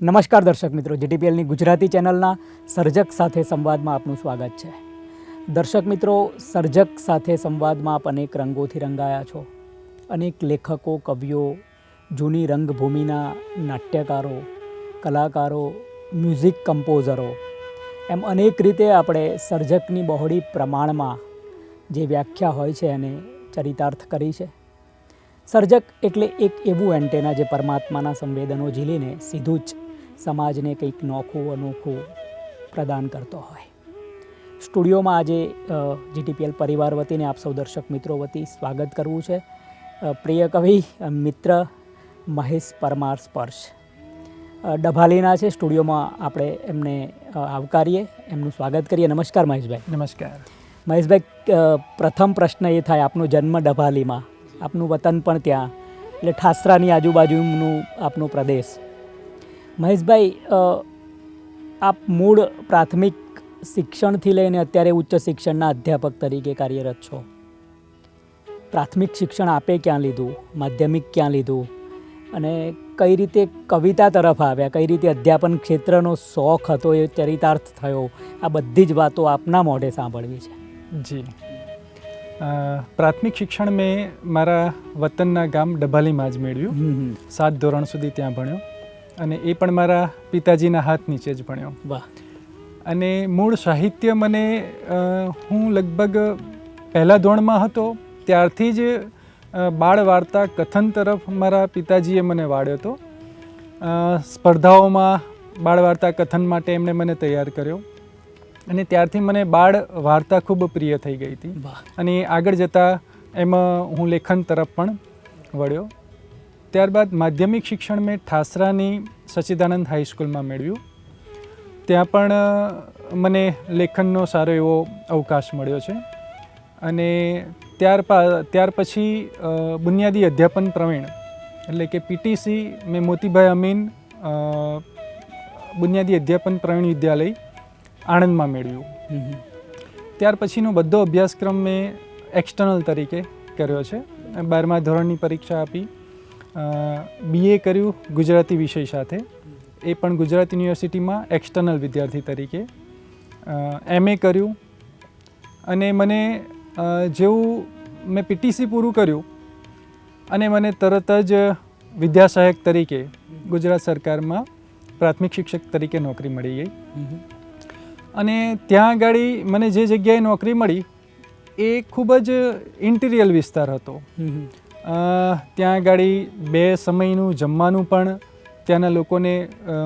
નમસ્કાર દર્શક મિત્રો, જીટીપીએલની ગુજરાતી ચેનલના સર્જક સાથે સંવાદમાં આપનું સ્વાગત છે. દર્શક મિત્રો, સર્જક સાથે સંવાદમાં આપ અનેક રંગોથી રંગાયા છો. અનેક લેખકો, કવિઓ, જૂની રંગભૂમિના નાટ્યકારો, કલાકારો, મ્યુઝિક કમ્પોઝરો, એમ અનેક રીતે આપણે સર્જકની બહોળી પ્રમાણમાં જે વ્યાખ્યા હોય છે એને ચરિતાર્થ કરી છે. સર્જક એટલે એક એવું એન્ટેના જે પરમાત્માના સંવેદનો ઝીલીને સીધું જ સમાજને કંઈક નોખું અનોખું પ્રદાન કરતો હોય. સ્ટુડિયોમાં આજે જીટીપીએલ પરિવાર વતીને આપ સૌ દર્શક મિત્રો વતી સ્વાગત કરવું છે પ્રિય કવિ મિત્ર મહેશ પરમાર સ્પર્શ ડભાલીના છે. સ્ટુડિયોમાં આપણે એમને આવકારીએ, એમનું સ્વાગત કરીએ. નમસ્કાર મહેશભાઈ. નમસ્કાર મહેશભાઈ, પ્રથમ પ્રશ્ન એ થાય, આપનો જન્મ ડભાલીમાં, આપનું વતન પણ ત્યાં, એટલે ઠાસરાની આજુબાજુનું આપનો પ્રદેશ. મહેશભાઈ, આપ મૂળ પ્રાથમિક શિક્ષણથી લઈને અત્યારે ઉચ્ચ શિક્ષણના અધ્યાપક તરીકે કાર્યરત છો. પ્રાથમિક શિક્ષણ આપે ક્યાં લીધું, માધ્યમિક ક્યાં લીધું, અને કઈ રીતે કવિતા તરફ આવ્યા, કઈ રીતે અધ્યાપન ક્ષેત્રનો શોખ હતો એ ચરિતાર્થ થયો, આ બધી જ વાતો આપના મોઢે સાંભળવી છે. જી, પ્રાથમિક શિક્ષણ મેં મારા વતનના ગામ ડભાલીમાં જ મેળવ્યું. 7 ધોરણ સુધી ત્યાં ભણ્યો અને એ પણ મારા પિતાજીના હાથ નીચે જ ભણ્યો. વાહ. અને મૂળ સાહિત્ય મને હું લગભગ પહેલા ધોરણમાં હતો ત્યારથી જ બાળ વાર્તા કથન તરફ મારા પિતાજીએ મને વાળ્યો હતો. સ્પર્ધાઓમાં બાળ વાર્તા કથન માટે એમણે મને તૈયાર કર્યો અને ત્યારથી મને બાળ વાર્તા ખૂબ પ્રિય થઈ ગઈ હતી. અને આગળ જતાં એમાં હું લેખન તરફ પણ વળ્યો. ત્યારબાદ માધ્યમિક શિક્ષણ મેં ઠાસરાની સચ્ચિદાનંદ હાઈસ્કૂલમાં મેળવ્યું. ત્યાં પણ મને લેખનનો સારો એવો અવકાશ મળ્યો છે. અને ત્યાર પછી બુનિયાદી અધ્યાપન પ્રવીણ એટલે કે પીટીસી મેં મોતીભાઈ અમીન બુનિયાદી અધ્યાપન પ્રવીણ વિદ્યાલય આણંદમાં મેળવ્યું. ત્યાર પછીનો બધો અભ્યાસક્રમ મેં એક્સટર્નલ તરીકે કર્યો છે. 12મા ધોરણની પરીક્ષા આપી, બીએ કર્યું ગુજરાતી વિષય સાથે, એ પણ ગુજરાત યુનિવર્સિટીમાં એક્સટર્નલ વિદ્યાર્થી તરીકે, એમએ કર્યું. અને મને જેવું મેં પીટીસી પૂરું કર્યું અને મને તરત જ વિદ્યાસહાયક તરીકે ગુજરાત સરકારમાં પ્રાથમિક શિક્ષક તરીકે નોકરી મળી ગઈ. અને ત્યાં આગળ મને જે જગ્યાએ નોકરી મળી એ ખૂબ જ ઇન્ટિરિયર વિસ્તાર હતો. ત્યાં આગળ 2 સમયનું જમવાનું પણ ત્યાંના લોકોને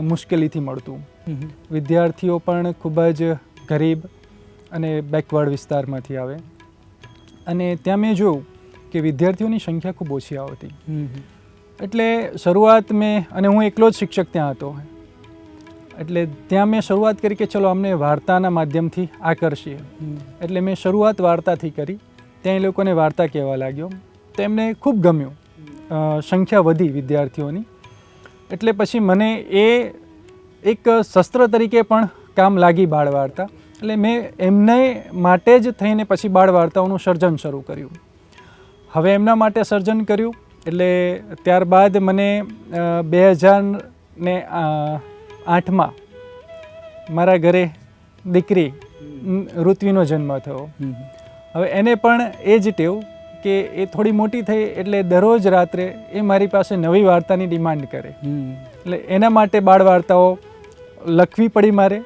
મુશ્કેલીથી મળતું. વિદ્યાર્થીઓ પણ ખૂબ જ ગરીબ અને બેકવર્ડ વિસ્તારમાંથી આવે. અને ત્યાં મેં જોયું કે વિદ્યાર્થીઓની સંખ્યા ખૂબ ઓછી આવતી. એટલે શરૂઆત અને હું એકલો જ શિક્ષક ત્યાં હતો. એટલે ત્યાં મેં શરૂઆત કરી કે ચલો અમને વાર્તાના માધ્યમથી આકર્ષીએ. એટલે મેં શરૂઆત વાર્તાથી કરી. ત્યાં એ લોકોને વાર્તા કહેવા લાગ્યો તો એમને ખૂબ ગમ્યું. સંખ્યા વધી વિદ્યાર્થીઓની. એટલે પછી મને એ એક શસ્ત્ર તરીકે પણ કામ લાગી બાળ વાર્તા. એટલે મેં એમને માટે જ થઈને પછી બાળ વાર્તાઓનું સર્જન શરૂ કર્યું. હવે એમના માટે સર્જન કર્યું એટલે ત્યારબાદ મને 2008માં મારા ઘરે દીકરી ઋત્વીનો જન્મ થયો. હવે એને પણ એ જ ટેવ કે એ થોડી મોટી થઈ એટલે દરરોજ રાત્રે એ મારી પાસે નવી વાર્તાની ડિમાન્ડ કરે. એટલે એના માટે બાળ વાર્તાઓ લખવી પડી મારે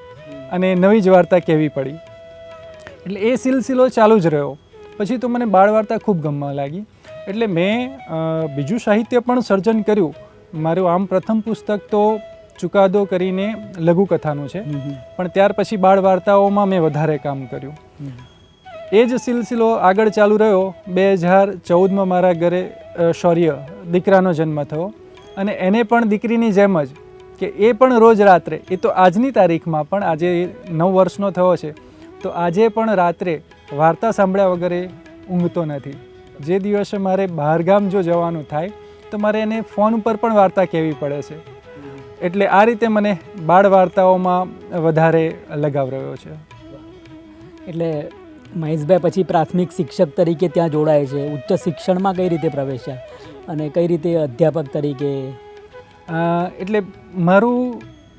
અને નવી જ વાર્તા કહેવી પડી. એટલે એ સિલસિલો ચાલુ જ રહ્યો. પછી તો મને બાળ વાર્તા ખૂબ ગમવા લાગી. એટલે મેં બીજું સાહિત્ય પણ સર્જન કર્યું. મારું આમ પ્રથમ પુસ્તક તો ચુકાદો કરીને લઘુકથાનું છે, પણ ત્યાર પછી બાળ વાર્તાઓમાં મેં વધારે કામ કર્યું. એ જ સિલસિલો આગળ ચાલુ રહ્યો. 2014માં મારા ઘરે શૌર્ય દીકરાનો જન્મ થયો અને એને પણ દીકરીની જેમ જ કે એ પણ રોજ રાત્રે, એ તો આજની તારીખમાં પણ આજે 9 વર્ષનો થયો છે, તો આજે પણ રાત્રે વાર્તા સાંભળ્યા વગર ઊંઘતો નથી. જે દિવસે મારે બહારગામ જો જવાનું થાય તો મારે એને ફોન ઉપર પણ વાર્તા કહેવી પડે છે. એટલે આ રીતે મને બાળ વાર્તાઓમાં વધારે લગાવ રહ્યો છે. એટલે મહેશભાઈ પછી પ્રાથમિક શિક્ષક તરીકે ત્યાં જોડાય છે. ઉચ્ચ શિક્ષણમાં કઈ રીતે પ્રવેશ્યા અને કઈ રીતે અધ્યાપક તરીકે? એટલે મારું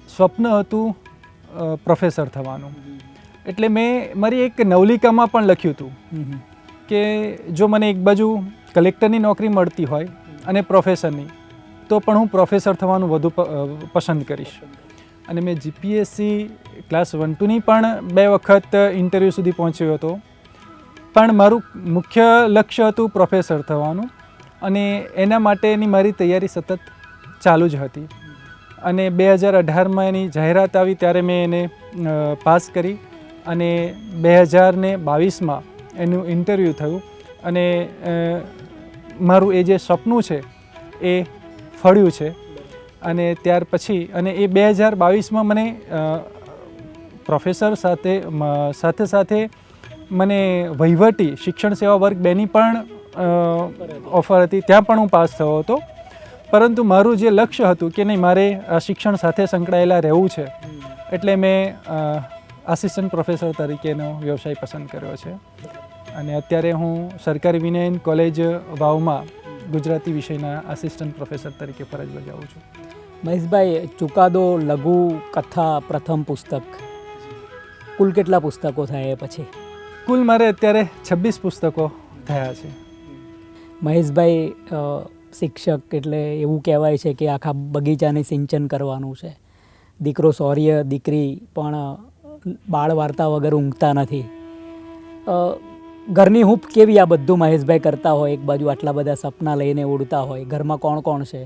સ્વપ્ન હતું પ્રોફેસર થવાનું. એટલે મેં મારી એક નવલિકામાં પણ લખ્યું હતું કે જો મને એક બાજુ કલેક્ટરની નોકરી મળતી હોય અને પ્રોફેસરની, તો પણ હું પ્રોફેસર થવાનું વધુ પસંદ કરીશ. અને મેં જીપીએસસી ક્લાસ 1-2ની પણ 2 વખત ઇન્ટરવ્યૂ સુધી પહોંચ્યો હતો, પણ મારું મુખ્ય લક્ષ્ય હતું પ્રોફેસર થવાનું અને એના માટેની મારી તૈયારી સતત ચાલુ જ હતી. અને 2018માં એની જાહેરાત આવી ત્યારે મેં એને પાસ કરી અને 2022માં એનું ઇન્ટરવ્યૂ થયું અને મારું એ જે સપનું છે એ ફળ્યું છે. અને ત્યાર પછી અને એ 2022માં મને પ્રોફેસર સાથે સાથે મને વહીવટી શિક્ષણ સેવા વર્ગ 2ની પણ ઓફર હતી, ત્યાં પણ હું પાસ થયો હતો. પરંતુ મારું જે લક્ષ્ય હતું કે નહીં, મારે આ શિક્ષણ સાથે સંકળાયેલા રહેવું છે, એટલે મેં આસિસ્ટન્ટ પ્રોફેસર તરીકેનો વ્યવસાય પસંદ કર્યો છે. અને અત્યારે હું સરકારી વિનયન કોલેજ વાવમાં ગુજરાતી વિષયના આસિસ્ટન્ટ પ્રોફેસર તરીકે ફરજ બજાવું છું. મહેશભાઈ, ચુકાદો લઘુ કથા પ્રથમ પુસ્તક, કુલ કેટલા પુસ્તકો થાય એ પછી? કુલ મારે અત્યારે 26 પુસ્તકો થયા છે. મહેશભાઈ, શિક્ષક એટલે એવું કહેવાય છે કે આખા બગીચાને સિંચન કરવાનું છે. દીકરો શૌર્ય, દીકરી પણ બાળ વાર્તા વગર ઊંઘતા નથી. ઘરની હૂંફ કેવી આ બધું મહેશભાઈ કરતા હોય? એક બાજુ આટલા બધા સપના લઈને ઉડતા હોય, ઘરમાં કોણ કોણ છે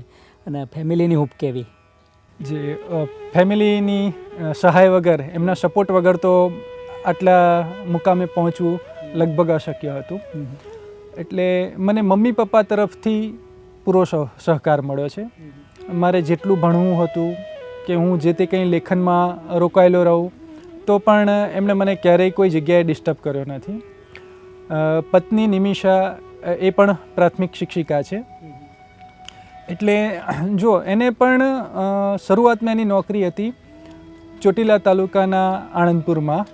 અને ફેમિલીની હૂંફ કેવી? જે ફેમિલીની સહાય વગર, એમના સપોર્ટ વગર તો આટલા મુકામે પહોંચવું લગભગ અશક્ય હતું. એટલે મને મમ્મી પપ્પા તરફથી પૂરો સહકાર મળ્યો છે. મારે જેટલું ભણવું હતું કે હું જે તે કંઈ લેખનમાં રોકાયેલો રહું, તો પણ એમણે મને ક્યારેય કોઈ જગ્યાએ ડિસ્ટર્બ કર્યો નથી. પત્ની નિમિષા એ પણ પ્રાથમિક શિક્ષિકા છે. એટલે જો એને પણ શરૂઆતમાં એની નોકરી હતી ચોટીલા તાલુકાના આણંદપુરમાં,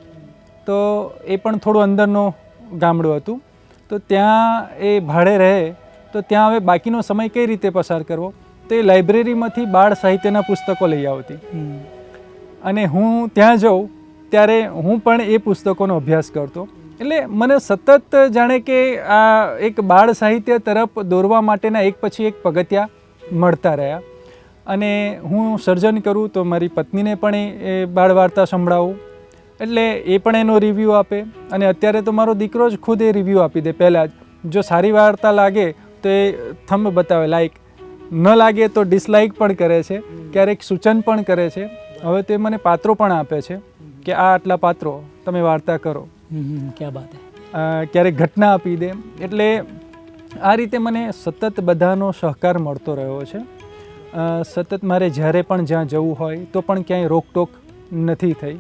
તો એ પણ થોડું અંદરનું ગામડું હતું. તો ત્યાં એ ભાડે રહે, તો ત્યાં હવે બાકીનો સમય કઈ રીતે પસાર કરવો, તો એ લાઇબ્રેરીમાંથી બાળ સાહિત્યના પુસ્તકો લઈ આવતી. અને હું ત્યાં જાઉં ત્યારે હું પણ એ પુસ્તકોનો અભ્યાસ કરતો. એટલે મને સતત જાણે કે આ એક બાળ સાહિત્ય તરફ દોરવા માટેના એક પછી એક પગથિયા મળતા રહ્યા. અને હું સર્જન કરું તો મારી પત્નીને પણ એ બાળ વાર્તા સંભળાવું, એટલે એ પણ એનો રિવ્યૂ આપે. અને અત્યારે તો મારો દીકરો જ ખુદ એ રિવ્યૂ આપી દે પહેલાં જ. જો સારી વાર્તા લાગે તો એ થંબ બતાવે, લાઈક, ન લાગે તો ડિસલાઇક પણ કરે છે, ક્યારેક સૂચન પણ કરે છે. હવે તે મને પાત્રો પણ આપે છે કે આ આટલા પાત્રો તમે વાર્તા કરો. ક્યાં બાત હે. ક્યારેક ઘટના આપી દે. એટલે આ રીતે મને સતત બધાનો સહકાર મળતો રહ્યો છે. સતત મારે જ્યારે પણ જ્યાં જવું હોય તો પણ ક્યાંય રોકટોક નથી થઈ.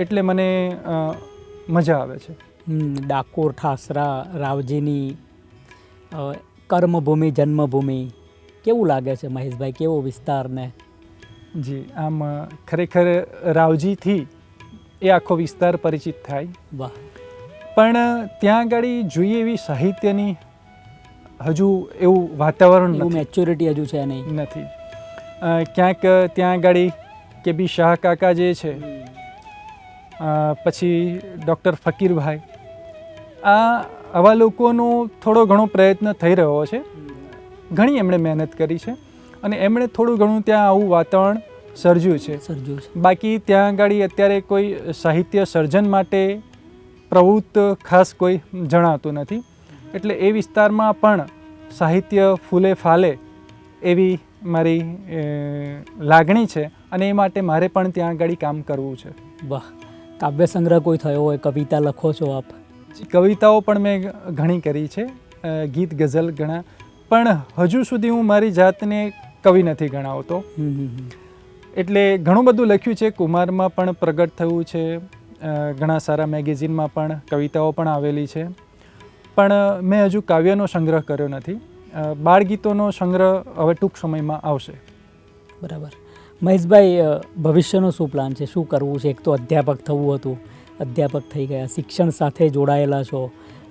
એટલે મને મજા આવે છે. ડાકોર, ઠાસરા, રાવજીની કર્મભૂમિ, જન્મભૂમિ, કેવું લાગે છે મહેશભાઈ? કેવો વિસ્તાર ને? જી, આમ ખરેખર રાવજીથી એ આખો વિસ્તાર પરિચિત થાય. વાહ. પણ ત્યાં આગળ જોઈએ એવી સાહિત્યની હજુ એવું વાતાવરણ એવું મેચ્યોરિટી હજુ છે નહીં. નથી. ક્યાંક ત્યાં આગળ કે બી શાહ કાકા જે છે, પછી ડૉક્ટર ફકીરભાઈ, આવા લોકોનો થોડો ઘણો પ્રયત્ન થઈ રહ્યો છે. ઘણી એમણે મહેનત કરી છે અને એમણે થોડું ઘણું ત્યાં આવું વાતાવરણ સર્જ્યું છે. બાકી ત્યાં આગળ અત્યારે કોઈ સાહિત્ય સર્જન માટે પ્રવૃત્ત ખાસ કોઈ જણાતું નથી. એટલે એ વિસ્તારમાં પણ સાહિત્ય ફૂલે ફાલે એવી મારી લાગણી છે અને એ માટે મારે પણ ત્યાં આગળ કામ કરવું છે. વાહ. કાવ્ય સંગ્રહ કોઈ થયો હોય, કવિતા લખો છો આપ? કવિતાઓ પણ મેં ઘણી કરી છે, ગીત ગઝલ ઘણા, પણ હજુ સુધી હું મારી જાતને કવિ નથી ગણાવતો. એટલે ઘણું બધું લખ્યું છે, કુમારમાં પણ પ્રગટ થયું છે, ઘણા સારા મેગેઝિનમાં પણ કવિતાઓ પણ આવેલી છે, પણ મેં હજુ કાવ્યનો સંગ્રહ કર્યો નથી. બાળગીતોનો સંગ્રહ હવે ટૂંક સમયમાં આવશે. બરાબર. મહેશભાઈ, ભવિષ્યનો શું પ્લાન છે? શું કરવું છે? એક તો અધ્યાપક થવું હતું, અધ્યાપક થઈ ગયા, શિક્ષણ સાથે જોડાયેલા છો,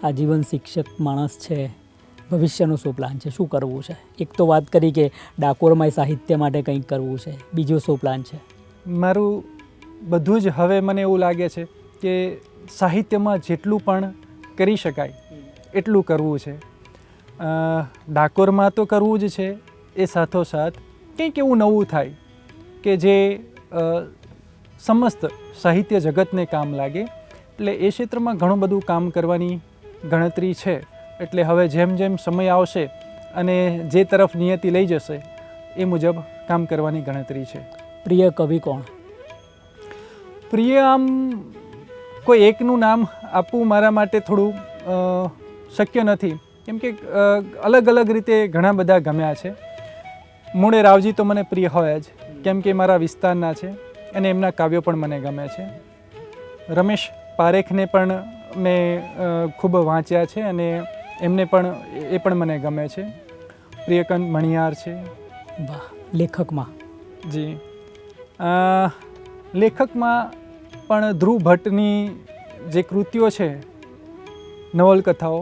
આજીવન શિક્ષક માણસ છે. ભવિષ્યનો શું પ્લાન છે? શું કરવું છે? એક તો વાત કરી કે ડાકોરમાં સાહિત્ય માટે કંઈક કરવું છે, બીજો શું પ્લાન છે? મારું બધું જ હવે મને એવું લાગે છે કે સાહિત્યમાં જેટલું પણ કરી શકાય એટલું કરવું છે. ડાકોરમાં તો કરવું જ છે, એ સાથોસાથ કંઈક એવું નવું થાય કે જે સમસ્ત સાહિત્ય જગતને કામ લાગે. એટલે એ ક્ષેત્રમાં ઘણું બધું કામ કરવાની ગણતરી છે. એટલે હવે જેમ જેમ સમય આવશે અને જે તરફ નિયતિ લઈ જશે એ મુજબ કામ કરવાની ગણતરી છે. પ્રિય કવિ કોણ? પ્રિય આમ કોઈ એકનું નામ આપવું મારા માટે થોડું શક્ય નથી, કેમ કે અલગ અલગ રીતે ઘણા બધા ગમ્યા છે. મૂળે રાવજી તો મને પ્રિય હોય જ, કેમ કે મારા વિસ્તારના છે અને એમના કાવ્યો પણ મને ગમે છે. રમેશ પારેખને પણ મેં ખૂબ વાંચ્યા છે અને એ પણ મને ગમે છે. પ્રિયકાંત મણિયાર છે. વાહ. લેખકમાં? જી, લેખકમાં પણ ધ્રુવ ભટ્ટની જે કૃતિઓ છે, નવલકથાઓ,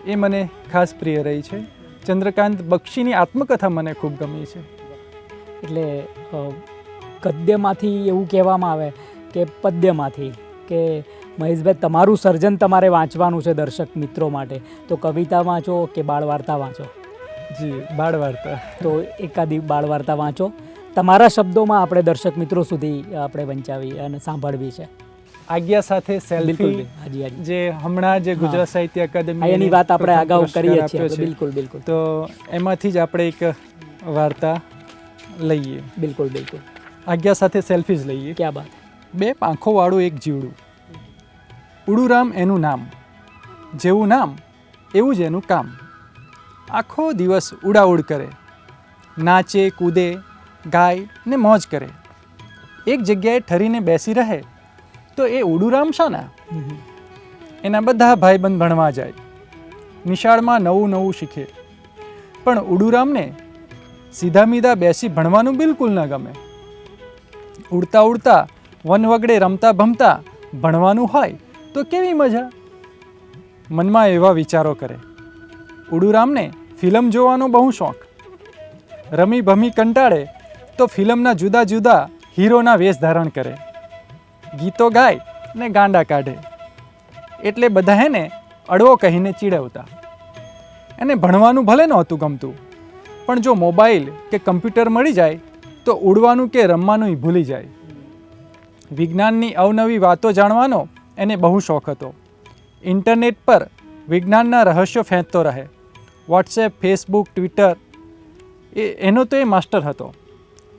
એ મને ખાસ પ્રિય રહી છે. ચંદ્રકાંત બક્ષીની આત્મકથા મને ખૂબ ગમી છે. એટલે ગદ્યમાંથી એવું કહેવામાં આવે કે પદ્યમાંથી કે મહેશભાઈ તમારું સર્જન તમારે વાંચવાનું છે દર્શક મિત્રો માટે, તો કવિતા વાંચો કે બાળ વાર્તા વાંચો? જી, બાળ વાર્તા. તો એકાદી બાળ વાર્તા વાંચો, તમારા શબ્દોમાં આપણે દર્શક મિત્રો સુધી આપણે વંચાવી અને સાંભળવી છે. આજ્ઞા સાથે સેલ્ફી, જે હમણાં જે ગુજરાત સાહિત્ય અકાદમી એની વાત આપણે અગાઉ કરીએ છીએ. બિલકુલ બિલકલ. તો એમાંથી જ આપણે એક વાર્તા લઈએ. બિલકુલ બિલકુલ. આજ્ઞા સાથે સેલ્ફી જ લઈએ. ક્યાં બાત. બે પાંખોવાળું એક જીવડું, ઉડુરામ એનું નામ, જેવું નામ એવું જ એનું કામ. આખો દિવસ ઉડાઉડ કરે, નાચે કૂદે ગાય ને મોજ કરે. એક જગ્યાએ ઠરીને બેસી રહે તો એ ઉડુરામ શાના? એના બધા ભાઈબંધ ભણવા જાય, નિશાળમાં નવું નવું શીખે. પણ ઉડુરામને સીધા મીધા બેસી ભણવાનું બિલકુલ ન ગમે. ઉડતા ઉડતા વન વગડે રમતા ભમતા ભણવાનું હોય તો કેવી મજા. મનમાં એવા વિચારો કરે. ઉડુરામને ફિલ્મ જોવાનો બહુ શોખ. રમી ભમી કંટાળે તો ફિલ્મના જુદા જુદા હીરોના વેશ ધારણ કરે, ગીતો ગાય ને ગાંડા કાઢે. એટલે બધા એને અડવો કહીને ચીડવતા. એને ભણવાનું ભલે નહોતું ગમતું, પણ જો મોબાઈલ કે કમ્પ્યુટર મળી જાય તો ઉડવાનું કે રમવાનું ભૂલી જાય. વિજ્ઞાનની અવનવી વાતો જાણવાનો એને બહુ શોખ હતો. ઇન્ટરનેટ પર વિજ્ઞાનના રહસ્યો ફેંકતો રહે. વોટ્સએપ, ફેસબુક, ટ્વિટર, એનો તો એ માસ્ટર હતો.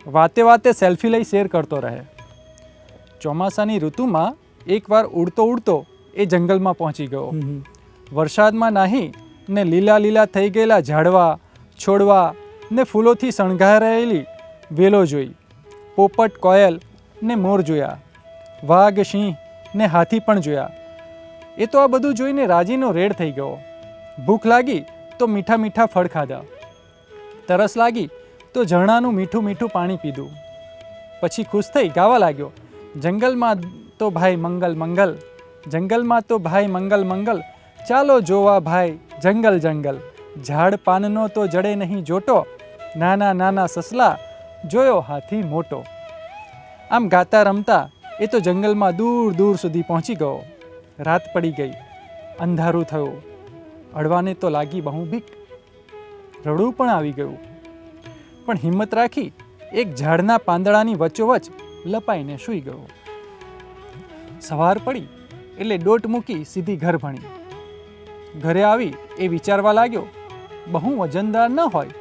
વાતે વાતે સેલ્ફી લઈ શેર કરતો રહે. ચોમાસાની ઋતુમાં એકવાર ઉડતો ઉડતો એ જંગલમાં પહોંચી ગયો. વરસાદમાં નાહી ને લીલા લીલા થઈ ગયેલા ઝાડવા, છોડવા ને ફૂલોથી શણગારાયેલી વેલો જોઈ. પોપટ, કોયલ ને મોર જોયા. વાઘ, સિંહ ને હાથી પણ જોયા. એ તો આ બધું જોઈને રાજીનો રેડ થઈ ગયો. ભૂખ લાગી તો મીઠા મીઠા ફળ ખાધા. તરસ લાગી તો ઝરણાનું મીઠું મીઠું પાણી પીધું. પછી ખુશ થઈ ગાવા લાગ્યો, જંગલમાં તો ભાઈ મંગલ મંગલ, જંગલમાં તો ભાઈ મંગલ મંગલ, ચાલો જોવા ભાઈ જંગલ જંગલ. ઝાડ પાનનો તો જડે નહીં જોટો, નાના નાના સસલા જોયો હાથી મોટો. આમ ગાતા રમતા એ તો જંગલમાં દૂર દૂર સુધી પહોંચી ગયો. રાત પડી ગઈ, અંધારું થયું. અડવાને તો લાગી બહુ બીક, રડવું પણ આવી ગયું. પણ હિંમત રાખી એક ઝાડના પાંદડાની વચ્ચોવચ લપાઈને સૂઈ ગયો. સવાર પડી એટલે ડોટ મૂકી સીધી ઘર ભણી. ઘરે આવી એ વિચારવા લાગ્યો, બહુ વજનદાર ન હોય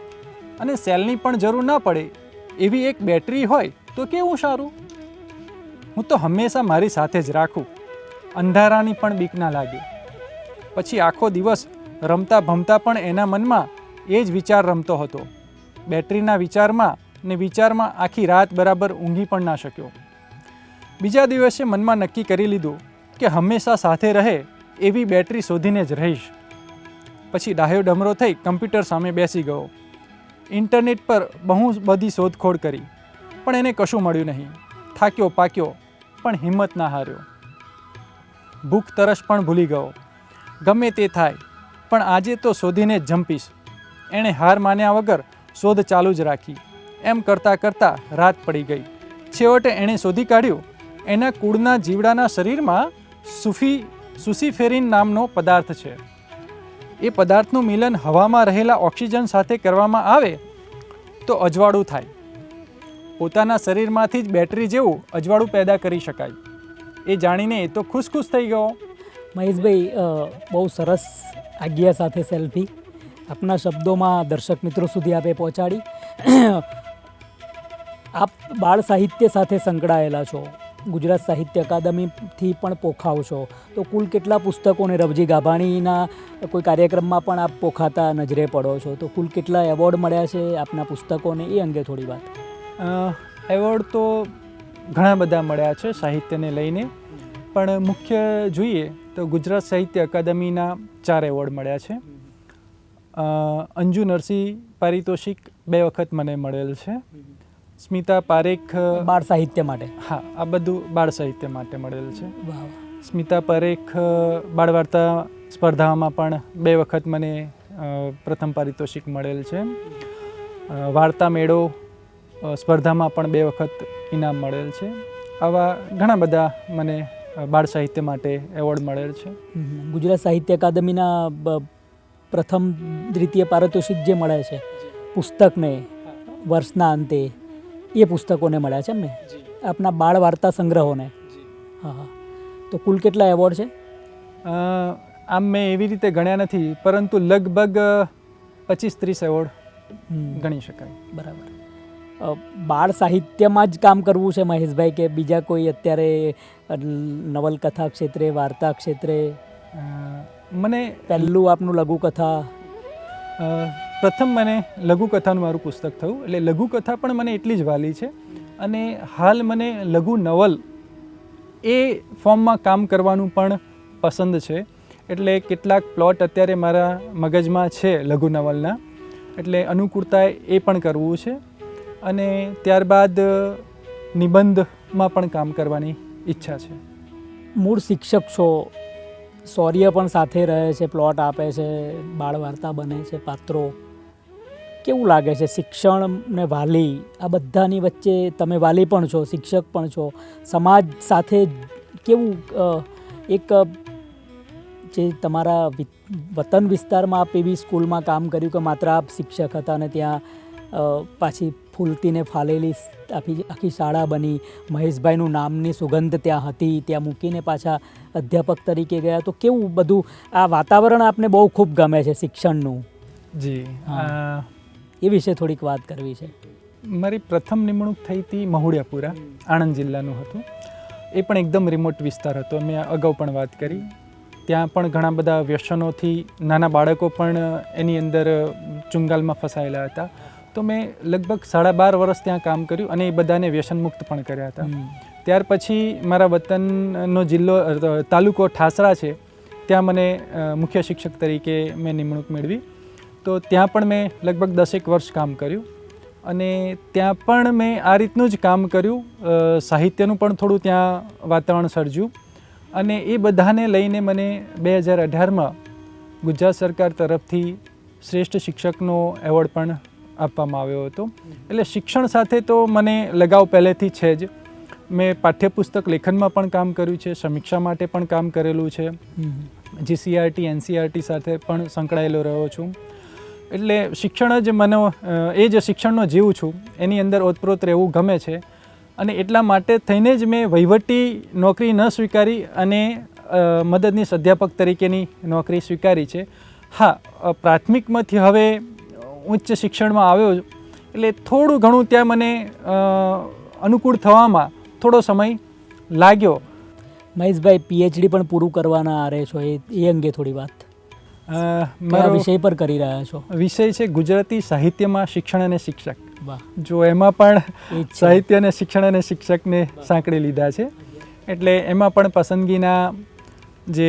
અને સેલની પણ જરૂર ના પડે એવી એક બેટરી હોય તો કેવું સારું. હું તો હંમેશા મારી સાથે જ રાખું, અંધારાની પણ બીક ના લાગે. પછી આખો દિવસ રમતા ભમતા પણ એના મનમાં એ જ વિચાર રમતો હતો. બેટરીના વિચારમાં આખી રાત બરાબર ઊંઘી પણ ના શક્યો. બીજા દિવસે મનમાં નક્કી કરી લીધું કે હંમેશા સાથે રહે એવી બેટરી શોધીને જ રહીશ. પછી ડાહ્યો ડમરો થઈ કમ્પ્યુટર સામે બેસી ગયો. ઇન્ટરનેટ પર બહુ બધી શોધખોળ કરી, પણ એને કશું મળ્યું નહીં. થાક્યો પાક્યો પણ હિંમત ના હાર્યો. ભૂખ તરસ પણ ભૂલી ગયો. ગમે તે થાય પણ આજે તો શોધીને જ જંપીશ. એણે હાર માન્યા વગર શોધ ચાલુ જ રાખી. એમ કરતાં કરતાં રાત પડી ગઈ. છેવટે એણે શોધી કાઢ્યું એના કુળના જીવડાના શરીરમાં સુસીફેરિન નામનો પદાર્થ છે. એ પદાર્થનું મિલન હવામાં રહેલા ઓક્સિજન સાથે કરવામાં આવે તો અજવાળું થાય. પોતાના શરીરમાંથી જ બેટરી જેવું અજવાળું પેદા કરી શકાય. એ જાણીને એ તો ખુશ થઈ ગયો. મહેશભાઈ, બહુ સરસ આજ્ઞા સાથે સેલ્ફી આપના શબ્દોમાં દર્શક મિત્રો સુધી આપે પહોંચાડી. આપ બાળ સાહિત્ય સાથે સંકળાયેલા છો, ગુજરાત સાહિત્ય અકાદમીથી પણ પોખાવ છો, તો કુલ કેટલા પુસ્તકોને રવજી ગાભાણીના કોઈ કાર્યક્રમમાં પણ આપ પોખાતા નજરે પડો છો, તો કુલ કેટલા એવોર્ડ મળ્યા છે આપના પુસ્તકોને, એ અંગે થોડી વાત. એવોર્ડ તો ઘણા બધા મળ્યા છે સાહિત્યને લઈને, પણ મુખ્ય જોઈએ તો ગુજરાત સાહિત્ય અકાદમીના 4 એવોર્ડ મળ્યા છે. અંજુ નરસિંહ પારિતોષિક 2 વખત મને મળેલ છે. સ્મિતા પારેખ બાળ સાહિત્ય માટે, હા, આ બધું બાળ સાહિત્ય માટે મળેલ છે. વાહ. સ્મિતા પારેખ બાળ વાર્તા સ્પર્ધામાં પણ 2 વખત મને પ્રથમ પારિતોષિક મળેલ છે. વાર્તા મેળો સ્પર્ધામાં પણ 2 વખત ઇનામ મળેલ છે. આવા ઘણા બધા મને બાળ સાહિત્ય માટે એવોર્ડ મળેલ છે. ગુજરાત સાહિત્ય અકાદમીના પ્રથમ દ્વિતીય પારિતોષિક જે મળે છે પુસ્તકને વર્ષના અંતે, એ પુસ્તકોને મળ્યા છે એમને, આપના બાળ વાર્તા સંગ્રહોને. હા હા. તો કુલ કેટલા એવોર્ડ છે? આમ મેં એવી રીતે ગણ્યા નથી, પરંતુ લગભગ 25-30 એવોર્ડ ગણી શકાય. બરાબર. બાળ સાહિત્યમાં જ કામ કરવું છે મહેશભાઈ, કે બીજા કોઈ અત્યારે નવલકથા ક્ષેત્રે, વાર્તા ક્ષેત્રે? મને પહેલું આપનું લઘુકથા? પ્રથમ મને લઘુકથાનું મારું પુસ્તક થયું, એટલે લઘુકથા પણ મને એટલી જ વાલી છે. અને હાલ મને લઘુ નવલ એ ફોર્મમાં કામ કરવાનું પણ પસંદ છે. એટલે કેટલાક પ્લોટ અત્યારે મારા મગજમાં છે લઘુ નવલના, એટલે અનુકૂળતા એ પણ કરવું છે. અને ત્યારબાદ નિબંધમાં પણ કામ કરવાની ઈચ્છા છે. મૂળ શિક્ષક છો, શૌર્ય પણ સાથે રહે છે, પ્લોટ આપે છે, બાળ વાર્તા બને છે, પાત્રો. કેવું લાગે છે શિક્ષણ ને વાલી, આ બધાની વચ્ચે તમે વાલી પણ છો, શિક્ષક પણ છો, સમાજ સાથે કેવું એક જે તમારા વતન વિસ્તારમાં આપ એવી સ્કૂલમાં કામ કર્યું કે માત્ર આપ શિક્ષક હતા અને ત્યાં પાછી ફૂલતીને ફાલેલી આખી શાળા બની, મહેશભાઈનું નામની સુગંધ ત્યાં હતી, ત્યાં મૂકીને પાછા અધ્યાપક તરીકે ગયા, તો કેવું બધું આ વાતાવરણ આપને બહુ ખૂબ ગમે છે શિક્ષણનું? જી, એ વિશે થોડીક વાત કરવી છે. મારી પ્રથમ નિમણૂક થઈ હતી મહુડિયાપુરા, આણંદ જિલ્લાનું હતું. એ પણ એકદમ રિમોટ વિસ્તાર હતો, મેં અગાઉ પણ વાત કરી. ત્યાં પણ ઘણા બધા વ્યસનોથી નાના બાળકો પણ એની અંદર ચુંગાલમાં ફસાયેલા હતા. તો મેં લગભગ 12.5 વર્ષ ત્યાં કામ કર્યું અને એ બધાને વ્યસનમુક્ત પણ કર્યા હતા. ત્યાર પછી મારા વતનનો જિલ્લો તાલુકો ઠાસરા છે, ત્યાં મને મુખ્ય શિક્ષક તરીકે મેં નિમણૂક મેળવી. તો ત્યાં પણ મેં લગભગ 10 વર્ષ કામ કર્યું અને ત્યાં પણ મેં આ રીતનું જ કામ કર્યું. સાહિત્યનું પણ થોડું ત્યાં વાતાવરણ સર્જ્યું અને એ બધાને લઈને મને 2018માં ગુજરાત સરકાર તરફથી શ્રેષ્ઠ શિક્ષકનો એવોર્ડ પણ આપવામાં આવ્યો હતો. એટલે શિક્ષણ સાથે તો મને લગાવ પહેલેથી છે જ. મેં પાઠ્યપુસ્તક લેખનમાં પણ કામ કર્યું છે, સમીક્ષા માટે પણ કામ કરેલું છે, GCRT NCERT સાથે પણ સંકળાયેલો રહ્યો છું. એટલે શિક્ષણ જ મને એ જ શિક્ષણનો જીવ છું, એની અંદર ઓતપ્રોત રહેવું ગમે છે. અને એટલા માટે થઈને જ મેં વહીવટી નોકરી ન સ્વીકારી અને મદદનીશ અધ્યાપક તરીકેની નોકરી સ્વીકારી છે. હા, પ્રાથમિકમાંથી હવે ઉચ્ચ શિક્ષણમાં આવ્યો, એટલે થોડું ઘણું ત્યાં મને અનુકૂળ થવામાં થોડો સમય લાગ્યો. મહેશભાઈ, PhD પણ પૂરું કરવાના આરે છો, એ અંગે થોડી વાત. મારા વિષય પર કરી રહ્યા છો? વિષય છે ગુજરાતી સાહિત્યમાં શિક્ષણ અને શિક્ષક. વાહ. જો એમાં પણ સાહિત્ય અને શિક્ષણ અને શિક્ષકને સાંકળી લીધા છે. એટલે એમાં પણ પસંદગીના જે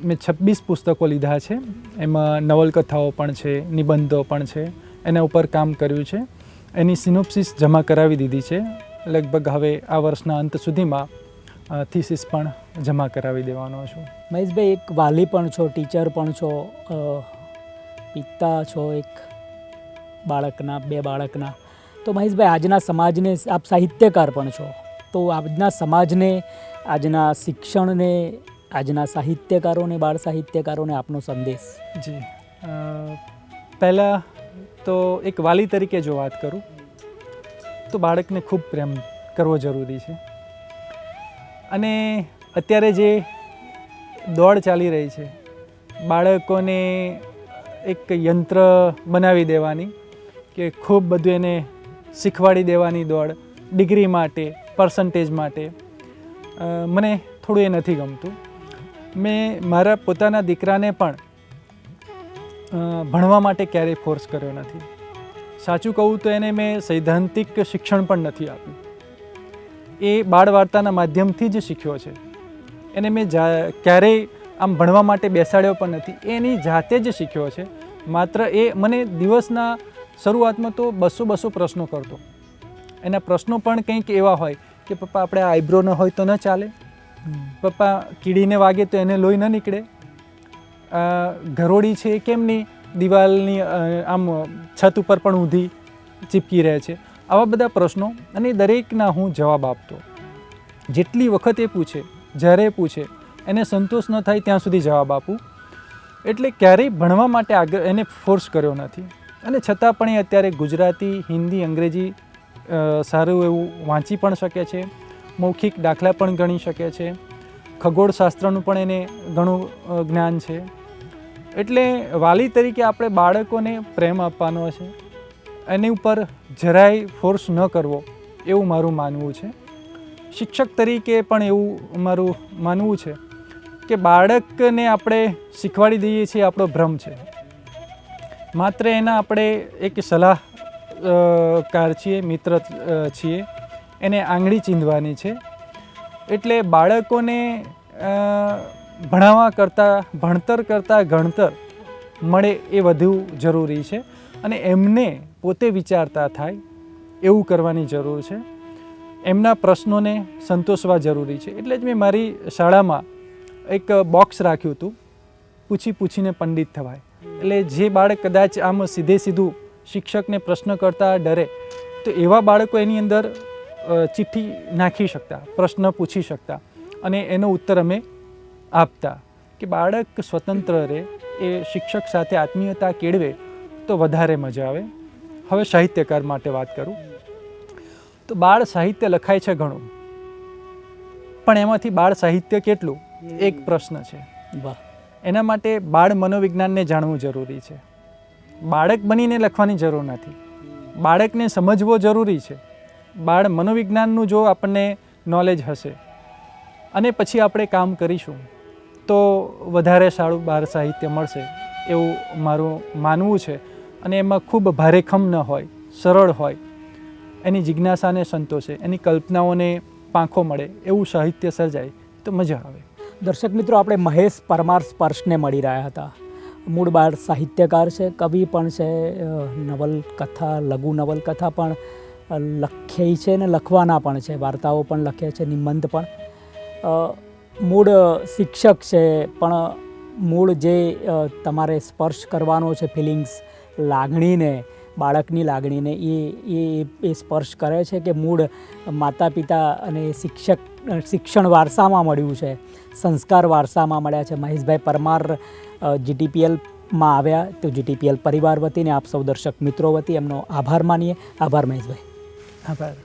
મેં 26 પુસ્તકો લીધા છે, એમાં નવલકથાઓ પણ છે, નિબંધો પણ છે, એના ઉપર કામ કર્યું છે. એની સિનોપ્સિસ જમા કરાવી દીધી છે. લગભગ હવે આ વર્ષના અંત સુધીમાં થીસીસ પણ જમા કરાવી દેવાનો છું. મહેશભાઈ, એક વાલી પણ છો, ટીચર પણ છો, પિતા છો એક બાળકના, 2 બાળકના, તો તો મહેશભાઈ, આજના સમાજને, આપ સાહિત્યકાર પણ છો, તો આજના સમાજને, આજના શિક્ષણને, આજના સાહિત્યકારોને, બાળ સાહિત્યકારોને આપનો સંદેશ. જી, પહેલાં તો એક વાલી તરીકે જો વાત કરું તો બાળકને ખૂબ પ્રેમ કરવો જરૂરી છે. અને અત્યારે જે દોડ ચાલી રહી છે, બાળકોને એક યંત્ર બનાવી દેવાની, કે ખૂબ બધું એને શીખવાડી દેવાની દોડ, ડિગ્રી માટે, પર્સન્ટેજ માટે, મને થોડું એ નથી ગમતું. મેં મારા પોતાના દીકરાને પણ ભણવા માટે ક્યારેય ફોર્સ કર્યો નથી. સાચું કહું તો એને મેં સૈદ્ધાંતિક શિક્ષણ પણ નથી આપ્યું. એ બાળ વાર્તાના માધ્યમથી જ શીખ્યો છે. એને મેં ક્યારેય આમ ભણવા માટે બેસાડ્યો પણ નથી. એની જાતે જ શીખ્યો છે. માત્ર એ મને દિવસના શરૂઆતમાં તો 200 પ્રશ્નો કરતો. એના પ્રશ્નો પણ કંઈક એવા હોય કે પપ્પા આપણે આઈબ્રો ન હોય તો ન ચાલે, પપ્પા કીડીને વાગે તો એને લોહી ન નીકળે, ઘરોડી છે કેમની દિવાલની આમ છત ઉપર પણ ઊંધી ચીપકી રહે છે. આવા બધા પ્રશ્નો, અને દરેકના હું જવાબ આપતો. જેટલી વખત એ પૂછે, જ્યારે પૂછે, એને સંતોષ ન થાય ત્યાં સુધી જવાબ આપું. એટલે ક્યારેય ભણવા માટે આગળ એને ફોર્સ કર્યો નથી. અને છતાં પણ એ અત્યારે ગુજરાતી, હિન્દી, અંગ્રેજી સારું એવું વાંચી પણ શકે છે, મૌખિક દાખલા પણ ગણી શકે છે, ખગોળશાસ્ત્રનું પણ એને ઘણું જ્ઞાન છે. એટલે વાલી તરીકે આપણે બાળકોને પ્રેમ આપવાનો છે, એની ઉપર જરાય ફોર્સ ન કરવો, એવું મારું માનવું છે. શિક્ષક તરીકે પણ એવું મારું માનવું છે કે બાળકને આપણે શીખવાડી દઈએ છીએ આપણો ભ્રમ છે. માત્ર એના આપણે એક સલાહકાર છીએ, મિત્ર છીએ, એને આંગળી ચીંધવાની છે. એટલે બાળકોને ભણાવવા કરતાં, ભણતર કરતાં ગણતર મળે એ વધુ જરૂરી છે. અને એમને પોતે વિચારતા થાય એવું કરવાની જરૂર છે. એમના પ્રશ્નોને સંતોષવા જરૂરી છે. એટલે જ મેં મારી શાળામાં એક બોક્સ રાખ્યું હતું, પૂછીને પંડિત થવાય. એટલે જે બાળક કદાચ આમ સીધું શિક્ષકને પ્રશ્ન કરતા ડરે, તો એવા બાળકો એની અંદર ચિઠ્ઠી નાખી શકતા, પ્રશ્ન પૂછી શકતા, અને એનો ઉત્તર અમે આપતા. કે બાળક સ્વતંત્ર રહે, એ શિક્ષક સાથે આત્મીયતા કેળવે તો વધારે મજા આવે. હવે સાહિત્યકાર માટે વાત કરું તો બાળ સાહિત્ય લખાય છે ઘણું, પણ એમાંથી બાળ સાહિત્ય કેટલું, એક પ્રશ્ન છે. વાહ. એના માટે બાળ મનોવિજ્ઞાનને જાણવું જરૂરી છે. બાળક બનીને લખવાની જરૂર નથી, બાળકને સમજવો જરૂરી છે. બાળ મનોવિજ્ઞાનનું જો આપણને નોલેજ હશે અને પછી આપણે કામ કરીશું તો વધારે સારું બાળ સાહિત્ય મળશે એવું મારું માનવું છે. અને એમાં ખૂબ ભારેખમ ન હોય, સરળ હોય, એની જિજ્ઞાસાને સંતોષે, એની કલ્પનાઓને પાંખો મળે એવું સાહિત્ય સર્જાય તો મજા આવે. દર્શક મિત્રો, આપણે મહેશ પરમાર સ્પર્શને મળી રહ્યા હતા. મૂળ બાળ સાહિત્યકાર છે, કવિ પણ છે, નવલકથા, લઘુ નવલકથા પણ લખી છે ને લખવાના પણ છે, વાર્તાઓ પણ લખે છે, નિબંધ પણ. મૂળ શિક્ષક છે, પણ મૂળ જે તમારે સ્પર્શ કરવાનો છે, ફિલિંગ્સ, લાગણીને, બાળકની લાગણીને એ સ્પર્શ કરે છે કે મૂળ માતા પિતા અને શિક્ષણ વારસામાં મળ્યું છે, સંસ્કાર વારસામાં મળ્યા છે. મહેશભાઈ પરમાર GTPLમાં આવ્યા, તો GTPL પરિવાર વતીને આપ સૌ દર્શક મિત્રો વતી એમનો આભાર માનીએ. આભાર મહેશભાઈ. આભાર.